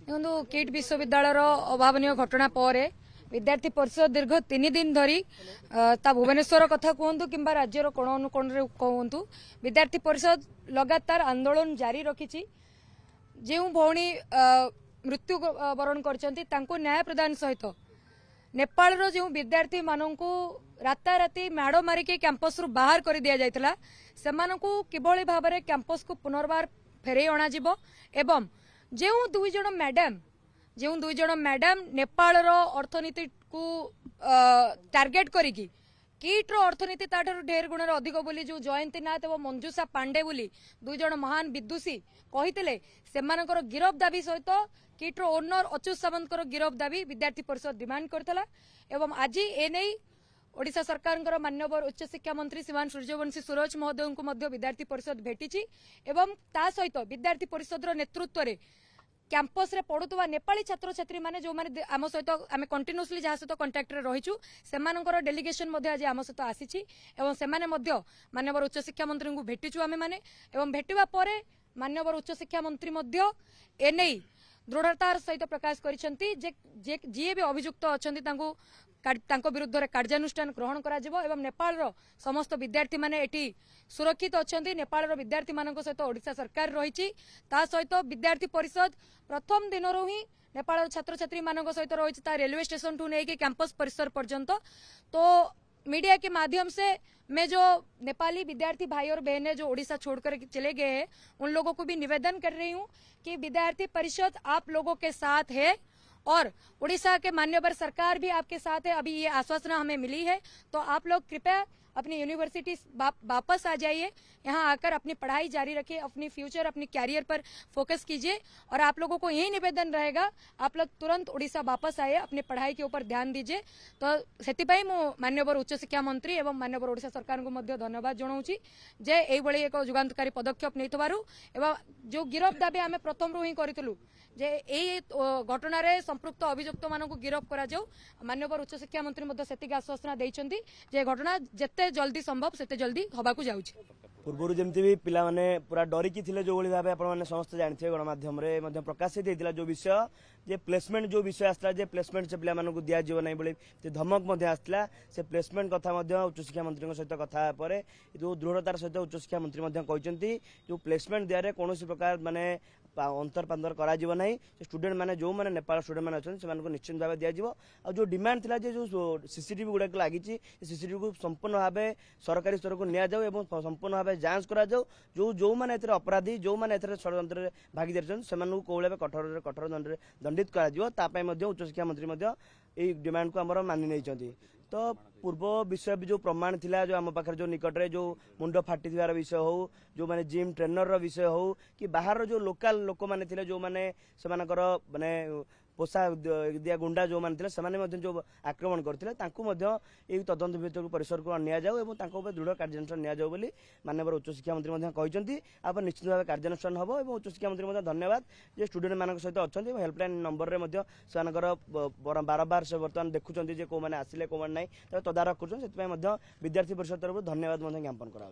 देखो किट विश्वविद्यालय अभावन घटना पर विद्यार्थी परिषद दीर्घ 3 दिन धरी भुवनेश्वर कथा कहतु कि राज्यर कोण अनुकोण कहतु विद्यार्थी परिषद लगातार आंदोलन जारी रखी जो भौणी मृत्यु वरण कर न्याय प्रदान सहित नेपाल रो जो विद्यार्थी मानू राताराति माड़ मारिक कैंपस रु बाहर कर दि जाइथिला सेमानकु किभली भाव में कैंपस को पुनर्बार फेरे अणाजिबो एवं जो दुई जण मैडम नेपाल रो अर्थनीति को टार्गेट करिकी किट रो अर्थनीति ताठारु ढेर गुण अधिक बोली जो जयंती नाथ एवं मंजूषा पांडे बोली दुई जण महान विदुषी कहितले सेमानकर गिरफ दाबी सहित किट रो ओनर अच्युत सामंत गिरफ दाबी विद्यार्थी परिषद डिमांड करथला एवं आज एने ओडिशा सरकार मान्यवर उच्च शिक्षा मंत्री श्रीमान सूर्यवंशी सूरज महोदय को मध्य विद्यार्थी परिषद भेटी एवं ता सहित विद्यार्थी परिषद नेतृत्व में कैंपस रे पढ़ुवा नेपाली छात्र छात्री माने जो माने आम सहित आम कंटिन्यूसली जहाँ सहित कंटाक्ट रे रहीचु सेमानकर डेलीगेशन आज आम सहित आसी एवं सेमाने मध्य मान्यवर उच्च शिक्षा मंत्री को भेटिचु आमे माने एवं भेटिबा परे मान्यवर उच्च शिक्षा मंत्री मध्य एने दृढ़तार सहित प्रकाश करिसेंती जे जी भी अभियुक्त अच्छा विरुद्ध में कार्यानुष्ठान ग्रहण करा नेपाल समस्त विद्यार्थी माने एटी सुरक्षित अच्छा नेपाल विद्यार्थी मान सहित ओडिशा सरकार रही सहित विद्यार्थी परिषद प्रथम दिन ही नेपाल छात्र छात्री मान सहित रही रेलवे स्टेशन ठू नहीं कैंपस परिसर पर्यंत तो मीडिया के माध्यम से मैं जो नेपाली विद्यार्थी भाई और बहनें जो ओडिशा छोड़कर चले गए हैं उन लोगों को भी निवेदन कर रही हूं कि विद्यार्थी परिषद आप लोगों के साथ है और उड़ीसा के मान्यवर सरकार भी आपके साथ है। अभी ये आश्वासना हमें मिली है तो आप लोग कृपया अपनी यूनिवर्सिटी वापस आ जाइए, यहाँ आकर अपनी पढ़ाई जारी रखिए, अपनी फ्यूचर अपनी कैरियर पर फोकस कीजिए और आप लोगों को यही निवेदन रहेगा आप लोग तुरंत उड़ीसा वापस आए, अपनी पढ़ाई के ऊपर ध्यान दीजिए। तो से मान्यवर उच्च शिक्षा मंत्री एवं मान्यवर ओडिशा सरकार को मध्य धन्यवाद जनाऊँगी जे यही एक जुगान्तकारी पदक्षेप नहीं एवं जो गिरफ दाबी आम प्रथम ही करूँ जे यही घटना संपृक्त अभियुक्त मान गिरफ करा मान्यवर उच्च शिक्षा मंत्री से आश्वासना देइछंती जे घटना जिते जल्दी संभव से जल्दी हवाक जाऊँ। पूर्व जमी भी पिला माने पूरा डरिकी थे जो भाव आप समस्त जानते गणमाध्यम प्रकाशित होता जो विषय जे प्लेसमेंट जो विषय आसला जे प्लेसमेंट से पिला मानक दिया जीव नहीं बोली धमक आसला से प्लेसमेंट कथा उच्च शिक्षा मंत्री सहित कथा पर जो दृढ़तार सहित उच्च शिक्षा मंत्री कहते जो प्लेसमेंट दिया कौन प्रकार माने अंतर पांतर करा स्टूडेंट माने जो माने नेपाल स्टूडेंट माने अच्छे से निश्चित भाव दिज्व आ जो डिमांड थिला जो सीसीटीवी गुड़ाक लगी सीसीटीवी को संपूर्ण भाव सरकारी स्तर को निया जाऊ संपूर्ण भाव जांच करा जाऊ जो माने अपराधी जो माने षड्यंत्र भागीदार से कौल कठोर कठोर दंडित कर उच्च शिक्षा मंत्री डिमांड को आम मानि नहीं। तो पूर्व विषय भी जो प्रमाण थिला जो आम पाखे जो निकट में जो मुंड फाटी विषय हो जो माने जिम ट्रेनर विषय हो कि बाहर जो लोकल लोक मैंने थे जो मैंने माने पोषा दिया गुंडा जो माने से जो आक्रमण करते तदंत भितर परिसर को नि दृढ़ कार्यानुष्ठान नि माननीय उच्च शिक्षा मंत्री कहते आप निश्चित भाव कार्यानुष्ठान हम और उच्च शिक्षा मंत्री धन्यवाद जे स्टूडेंट मान सहित अच्छा हेल्पलाइन नंबर में बार बार से बर्तमान देखुं कौ मैंने आसिले कौ मैंने ना तदारख कर विद्यार्थी परिषद तरफ धन्यवाद ज्ञापन करा।